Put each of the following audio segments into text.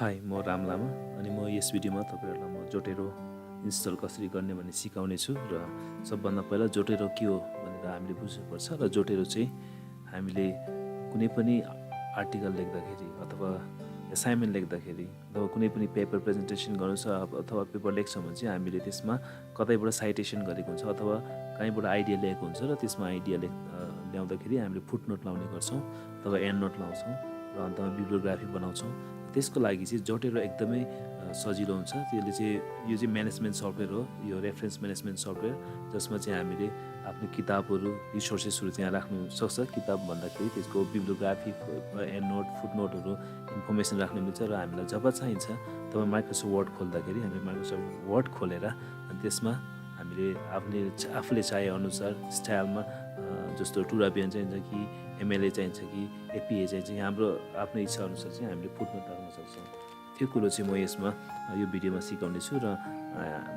High, म राम लामा अनि म यस भिडियोमा तपाईहरुलाई म जोटेरो इन्स्टल कसरी गर्ने भन्ने सिकाउने छु र सबभन्दा पहिला जोटेरो के हो भनेर हामीले बुझ्नुपर्छ र जोटेरो चाहिँ हामीले कुनै पनि आर्टिकल लेख्दाखेरि अथवा असाइनमेन्ट लेख्दाखेरि अथवा कुनै पनि पेपर प्रेजेन्टेसन गर्नु छ अथवा पेपर लेख्छौँ भने चाहिँ हामीले त्यसमा कतैबाट साइटेसन गरेको हुन्छ अथवा कहीँबाट आइडिया ल्याएको हुन्छ र त्यसमा आइडिया ल्याउँदाखेरि हामीले फुटनोट लाउने गर्छौँ अथवा एन्ड नोट लाउँछौँ र अन्तमा बिब्लियोग्राफी बनाउँछौँ। त्यसको लागि चाहिँ जोटेरो एकदमै सजिलो हुन्छ। त्यसले चाहिँ यो चाहिँ म्यानेजमेन्ट सफ्टवेयर हो, यो रेफरेन्स म्यानेजमेन्ट सफ्टवेयर जसमा चाहिँ हामीले आफ्नो किताबहरू रिसोर्सेसहरू त्यहाँ राख्नु सक्छ। किताब भन्दाखेरि त्यसको बिब्लियोग्राफी एन्ड नोट फुटनोटहरू इन्फर्मेसन राख्नु मिल्छ र हामीलाई जब चाहिन्छ तब माइक्रोसफ्ट वर्ड खोल्दाखेरि हामीले माइक्रोसफ्ट वर्ड खोलेर अनि त्यसमा हामीले आफूले चाहेअनुसार स्टाइलमा जस्तो टुराबियन चाहिन्छ कि एमएलए चाहिन्छ कि एपिए चाहिन्छ कि हाम्रो आफ्नो इच्छाअनुसार चाहिँ हामीले फुटनोट राख्न सक्छौँ। त्यो कुरो चाहिँ म यसमा यो भिडियोमा सिकाउने छु र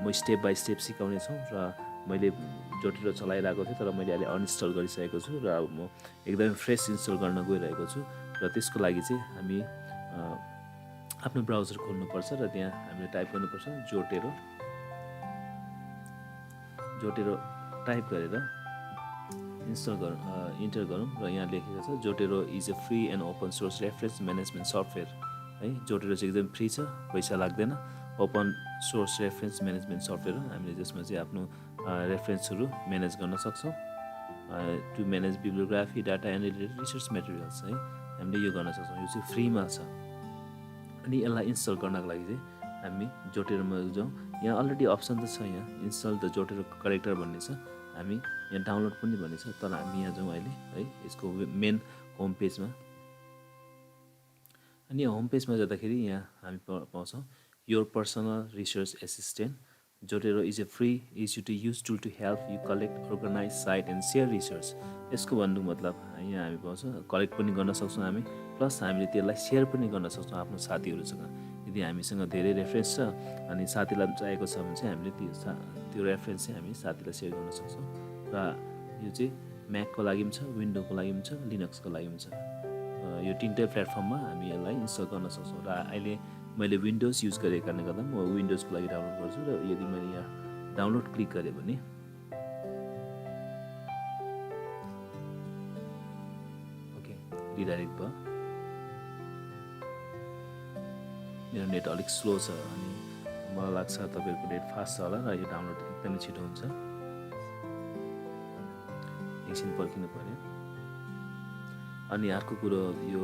म स्टेप बाई स्टेप सिकाउने छु र मैले जोटेरो चलाइरहेको थिएँ तर मैले अहिले अनइन्स्टल गरिसकेको छु र अब म एकदमै फ्रेस इन्स्टल गर्न गइरहेको छु र त्यसको लागि चाहिँ हामी आफ्नो ब्राउजर खोल्नुपर्छ र त्यहाँ हामीले टाइप गर्नुपर्छ जोटेरो टाइप गरेर इन्टर गरौँ र यहाँ लेखेको छ Zotero is a free and open source reference management software है। जोटेरो चाहिँ एकदम फ्री छ, पैसा लाग्दैन, open source reference management software हो। हामीले जसमा चाहिँ आफ्नो रेफरेन्सहरू म्यानेज गर्न सक्छौँ to manage bibliography data and related research materials है। हामीले यो गर्न सक्छौँ, यो चाहिँ फ्रीमा छ। अनि यसलाई इन्स्टल गर्नको लागि चाहिँ हामी जोटेरोमा जाउँ। यहाँ अलरेडी अप्सन त छ, यहाँ इन्स्टल द जोटेरो करेक्टर भन्ने छ, हामी यहाँ डाउनलोड पनि भन्ने छ, तर हामी यहाँ जाउँ अहिले है यसको मेन होम पेजमा। अनि होम पेजमा जाँदाखेरि यहाँ हामी पाउँछौँ your personal research assistant Zotero is a free easy to use tool to help you collect organize cite and share research. यसको भन्नु मतलब यहाँ हामी पाउँछौँ कलेक्ट पनि गर्न सक्छौँ हामी, प्लस हामीले त्यसलाई सेयर पनि गर्न सक्छौँ आफ्नो साथीहरूसँग। यदि हामीसँग धेरै रेफरेन्स छ अनि साथीलाई चाहिएको छ भने चाहिँ हामीले त्यो रेफरेन्स चाहिँ हामी साथीलाई सेयर गर्न सक्छौँ। र यो चाहिँ म्याकको लागि पनि छ, विन्डोको लागि पनि छ, लिनक्सको लागि पनि छ। यो तिनटै प्लेटफर्ममा हामी यसलाई इन्स्टल गर्न सक्छौँ र अहिले मैले विन्डोज युज गरेको कारणले गर्दा म विन्डोजको लागि डाउनलोड गर्छु र यदि मैले यहाँ डाउनलोड क्लिक गरेँ भने ओके रिडाइरेक्ट भयो। मेरो नेट अलिक स्लो छ अनि मलाई लाग्छ तपाईँहरूको नेट फास्ट छ होला र यो डाउनलोड एकदमै छिटो हुन्छ। एकछिन पर्खिनु पर्यो। अनि अर्को कुरो यो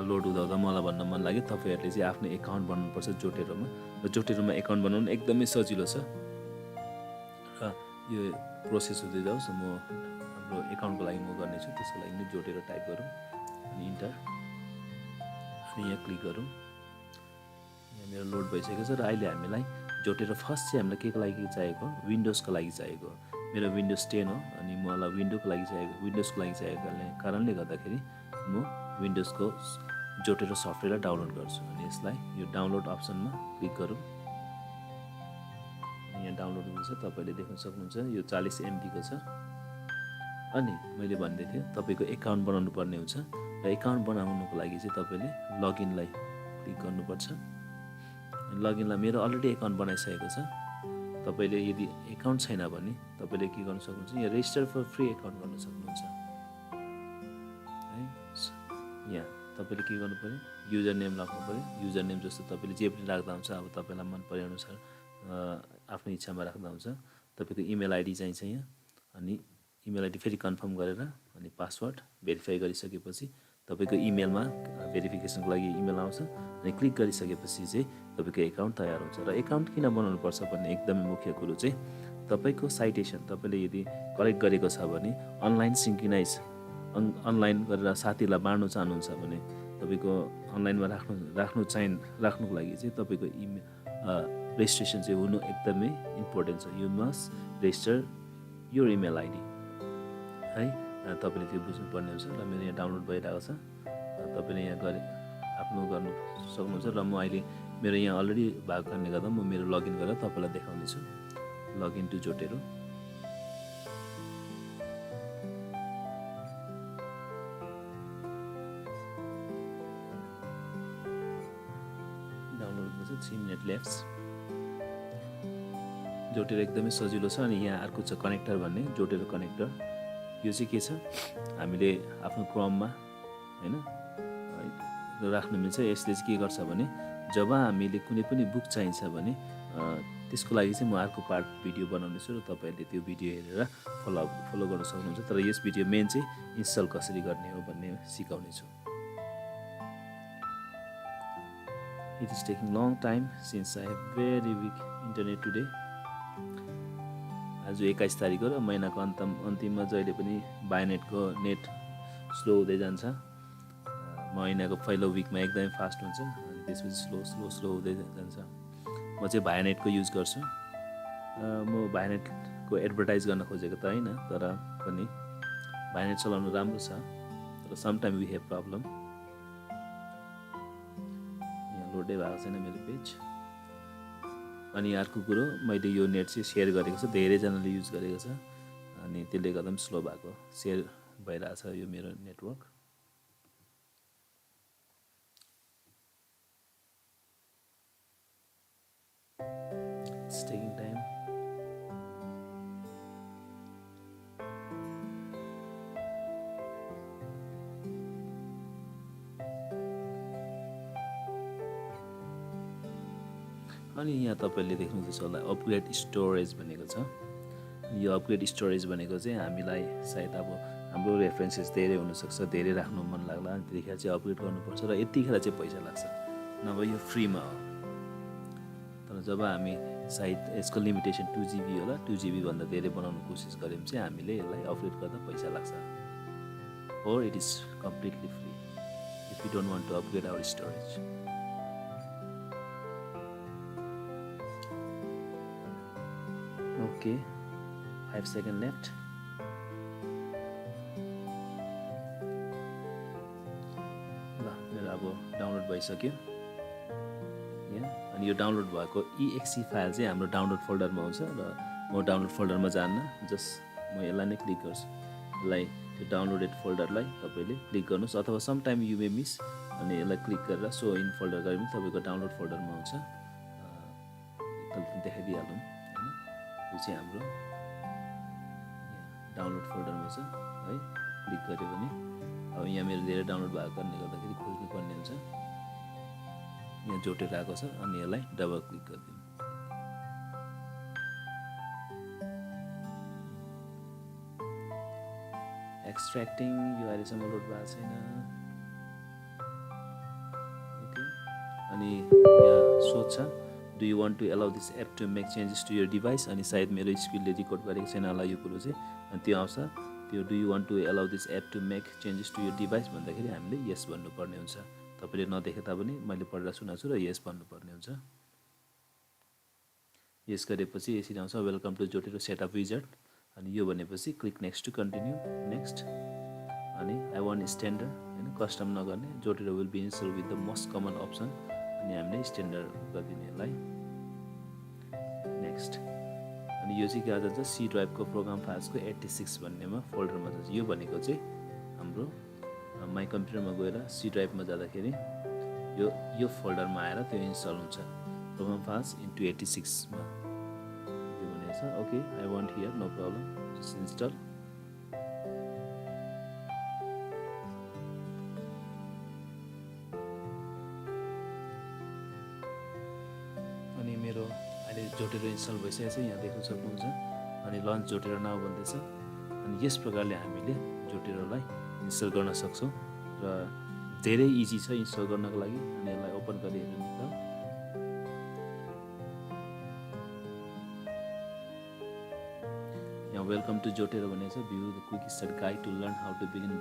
लोड हुँदा मलाई भन्न मन लाग्यो तपाईँहरूले चाहिँ आफ्नो एकाउन्ट बनाउनुपर्छ जोटेरोमा र जोटेरोमा एकाउन्ट बनाउनु एकदमै सजिलो छ र यो प्रोसेस हुँदै जाओस्। म हाम्रो एकाउन्टको लागि म गर्नेछु, त्यसको लागि नै जोटेरो टाइप गरौँ अनि इन्टर अनि यहाँ क्लिक गरौँ। यहाँ मेरो लोड भइसकेको छ र अहिले हामीलाई जोटेरो फर्स्ट चाहिँ हामीलाई के को लागि चाहिएको, विन्डोजको लागि चाहिएको। मेरो विन्डोज 10 हो अनि मलाई विन्डोजको लागि चाहिएको कारणले गर्दाखेरि म विन्डोजको जोटेरो सफ्टवेयर डाउनलोड गर्छु। अनि यसलाई यो डाउनलोड अप्सनमा क्लिक गरौँ। यहाँ डाउनलोड हुन्छ, तपाईँले देख्न सक्नुहुन्छ यो 40 MB को छ। अनि मैले भन्दै थिएँ तपाईँको एकाउन्ट बनाउनु पर्ने हुन्छ र एकाउन्ट बनाउनुको लागि चाहिँ तपाईँले लगइनलाई क्लिक गर्नुपर्छ। लगइनलाई मेरो अलरेडी एकाउन्ट बनाइसकेको छ। तपाईँले यदि एकाउन्ट छैन भने तपाईँले के गर्न सक्नुहुन्छ, यहाँ रेजिस्टर फर फ्री एकाउन्ट गर्न सक्नुहुन्छ है। यहाँ तपाईँले के गर्नु पऱ्यो, युजर नेम राख्नु पऱ्यो। युजर नेम जस्तो तपाईँले जे पनि राख्दा हुन्छ, अब तपाईँलाई मन परे अनुसार आफ्नो इच्छामा राख्दा हुन्छ। तपाईँको इमेल आइडी चाहिन्छ यहाँ, अनि इमेल आइडी फेरि कन्फर्म गरेर अनि पासवर्ड भेरिफाई गरिसकेपछि तपाईँको इमेलमा भेरिफिकेसनको लागि इमेल आउँछ अनि क्लिक गरिसकेपछि चाहिँ तपाईँको एकाउन्ट तयार हुन्छ। र एकाउन्ट किन बनाउनु पर्छ भन्ने एकदमै मुख्य कुरो चाहिँ तपाईँको साइटेसन तपाईँले यदि कलेक्ट गरेको छ भने अनलाइन सिन्क्रोनाइज अनलाइन गरेर साथीहरूलाई बाँड्नु चाहनुहुन्छ भने तपाईँको अनलाइनमा राख्नुको लागि चाहिँ तपाईँको रेजिस्ट्रेसन चाहिँ हुनु एकदमै इम्पोर्टेन्ट छ। You must register your email ID है। तपाईँले त्यो बुझ्नुपर्ने हुन्छ र मेरो यहाँ डाउनलोड भइरहेको छ। तपाईँले यहाँ आफ्नो गर्नु सक्नुहुन्छ र म अहिले मेरो यहाँ अलरेडी भएको कारणले गर्दा म मेरो लगइन गरेर तपाईँलाई देखाउनेछु। Login to Zotero. छ 3 मिनेट लेफ्ट जोटेरो एकदमै सजिलो छ अनि यहाँ अर्को छ कनेक्टर भन्ने जोटेरो कनेक्टर यो चाहिँ के छ हामीले आफ्नो क्रममा हैन राख्न मिल्छ यसले चाहिँ के गर्छ भने जब हामीले कुनै पनि बुक चाहिन्छ भने त्यसको लागि चाहिँ म अर्को पार्ट भिडियो बनाउने छु र तपाईहरुले त्यो भिडियो हेरेर फलो गर्न सक्नुहुन्छ तर यस भिडियो मेन चाहिँ इन्स्टल कसरी गर्ने हो भन्ने सिकाउने छु It is taking long time since I have very weak internet today. आज 21 तारिक हो र महिनाको अन्तिममा जहिले पनि बायोनेटको नेट स्लो हुँदै जान्छ महिनाको पहिलो विकमा एकदमै फास्ट हुन्छ अनि त्यसपछि स्लो हुँदै जान्छ म चाहिँ बायोनेटको युज गर्छु म बायोनेटको एडभर्टाइज गर्न खोजेको त हैन तर पनि बायोनेट चलाउनु राम्रो छ तर some time we have problem लोडै भएको छैन मेरो पेज अनि अर्को कुरो मैले यो नेट चाहिँ सेयर गरेको छु धेरैजनाले युज गरेको छ अनि त्यसले गर्दा पनि स्लो भएको सेयर भइरहेछ यो मेरो नेटवर्क It's taking time अनि यहाँ तपाईले देख्नुहुन्छ होला अपग्रेड स्टोरेज भनेको छ यो अपग्रेड स्टोरेज भनेको चाहिँ हामीलाई सायद अब हाम्रो रेफरेन्सेस धेरै हुन सक्छ धेरै राख्नु मन लाग्ला अनि त्यतिखेर चाहिँ अपग्रेड गर्नुपर्छ र यतिखेर चाहिँ पैसा लाग्छ नभए यो फ्रीमा हो तर जब हामी सायद यसको लिमिटेसन 2GB होला 2GB भन्दा धेरै बनाउन कोसिस गर्यौं चाहिँ हामीले यसलाई अपग्रेड गर्दा पैसा लाग्छ or it is completely free if you don't want to upgrade our storage Okay, 5 seconds left. ल मेरो अब डाउनलोड भइसक्यो यहाँ अनि यो डाउनलोड भएको exe फाइल चाहिँ हाम्रो डाउनलोड फोल्डरमा आउँछ र म डाउनलोड फोल्डरमा जान्न जस्ट म यसलाई नै क्लिक गर्छु यसलाई त्यो डाउनलोडेड फोल्डरलाई तपाईले क्लिक गर्नुस् अथवा some time you may miss अनि यसलाई क्लिक गरेर सो इन फोल्डर गरे पनि तपाईको डाउनलोड फोल्डरमा आउँछ एकताल देखाइदिहालौँ यो चाहिँ हाम्रो डाउनलोड फोल्डरमा छ है क्लिक गरे पनि अब यहाँ मेरो धेरै डाउनलोड भएको कारणले गर्दाखेरि खोज्नु पर्ने हुन्छ यहाँ जोटेर आएको छ अनि यसलाई डबल क्लिक गरिदिनु एक्सट्र्याक्टिङ यो अहिलेसम्म लोड भएको छैन ओके अनि यहाँ सोध्छ Do you want to allow this app to make changes to your device? अनि सायद मेरो स्क्रिनले रेकर्ड गरेको छैन होला यो कुरो चाहिँ अनि त्यो आउँछ त्यो do you want to allow this app to make changes to your device भन्दाखेरि हामीले yes भन्नुपर्ने हुन्छ तपाईले नदेखे तापनि मैले पढेर सुनाएको छु र yes भन्नुपर्ने हुन्छ yes गरेपछि यसरी आउँछ welcome to Zotero setup wizard अनि यो भनेपछि click next to continue next अनि आई वान्ट स्ट्यान्डर्ड हैन कस्टम नगर्ने Zotero will be install with the most common option अनि हामीले स्ट्यान्डर्ड गर्दिनेलाई नेक्स्ट अनि यो चाहिँ के जान्छ सी ड्राइभको प्रोग्राम फाइल्सको 86 भन्नेमा फोल्डरमा जान्छ यो भनेको चाहिँ हाम्रो माइ कम्प्युटरमा गएर सी ड्राइभमा जाँदाखेरि यो फोल्डरमा आएर त्यो इन्स्टल हुन्छ प्रोग्राम फाइल्स इन्टु 86 मा यो भनेछ okay I want here no problem just install Zotero install भइसकेको छ यहाँ देख्न सक्नुहुन्छ अनि लन्च जोटेरो नाउ भन्दैछ अनि यस प्रकारले हामीले जोटेरोलाई इन्स्टल गर्न सक्छौं र धेरै इजी छ इन्स्टल गर्नको लागि अनि यसलाई ओपन गरी हेर्नु त यहाँ वेलकम टु जोटेरो भनेको छ view the quick start guide to learn how to begin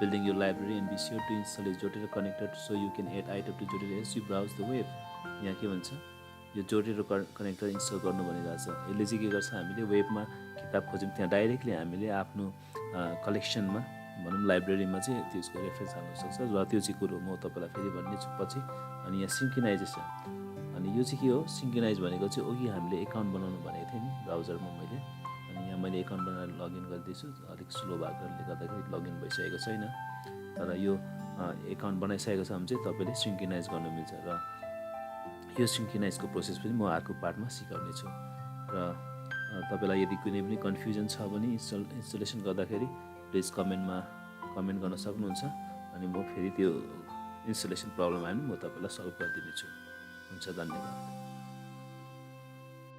building your library and be sure to install a Zotero connector so you can add item to Zotero as you browse the web यहाँ के भन्छ यो Zotero connector install गर्नु भनिरहेछ यसले चाहिँ के गर्छ हामीले वेबमा किताब खोज्यौं त्यहाँ डाइरेक्टली हामीले आफ्नो कलेक्सनमा भनौं लाइब्रेरीमा चाहिँ त्यसको रेफरेन्स हाल्न सक्छ र त्यो चाहिँ कुरो म तपाईलाई फेरि भन्ने छु पछि अनि यहाँ सिन्क्रोनाइजेसन अनि यो चाहिँ के हो सिन्क्रोनाइज भनेको चाहिँ ओगी हामीले अकाउन्ट बनाउनु भनेको थिए नि ब्राउजरमा मैले अनि यहाँ मैले अकाउन्ट बनाएर लगइन गर्दैछु अलिक स्लो भएकोले गर्दाखेरि लगइन भइसकेको छैन तर यो अकाउन्ट बनाइसकेको छ भने चाहिँ तपाईले सिन्क्रोनाइज गर्न मिल्छ र यो सिन्क्रोनाइजको प्रोसेस पनि म अर्को पार्टमा सिकाउने छु र तपाईँलाई यदि कुनै पनि कन्फ्युजन छ भने इन्स्टलेसन गर्दाखेरि प्लिज कमेन्ट गर्न सक्नुहुन्छ अनि म फेरि त्यो इन्स्टलेसन प्रब्लम आयो भने म तपाईँलाई सल्भ गरिदिनेछु। हुन्छ, धन्यवाद।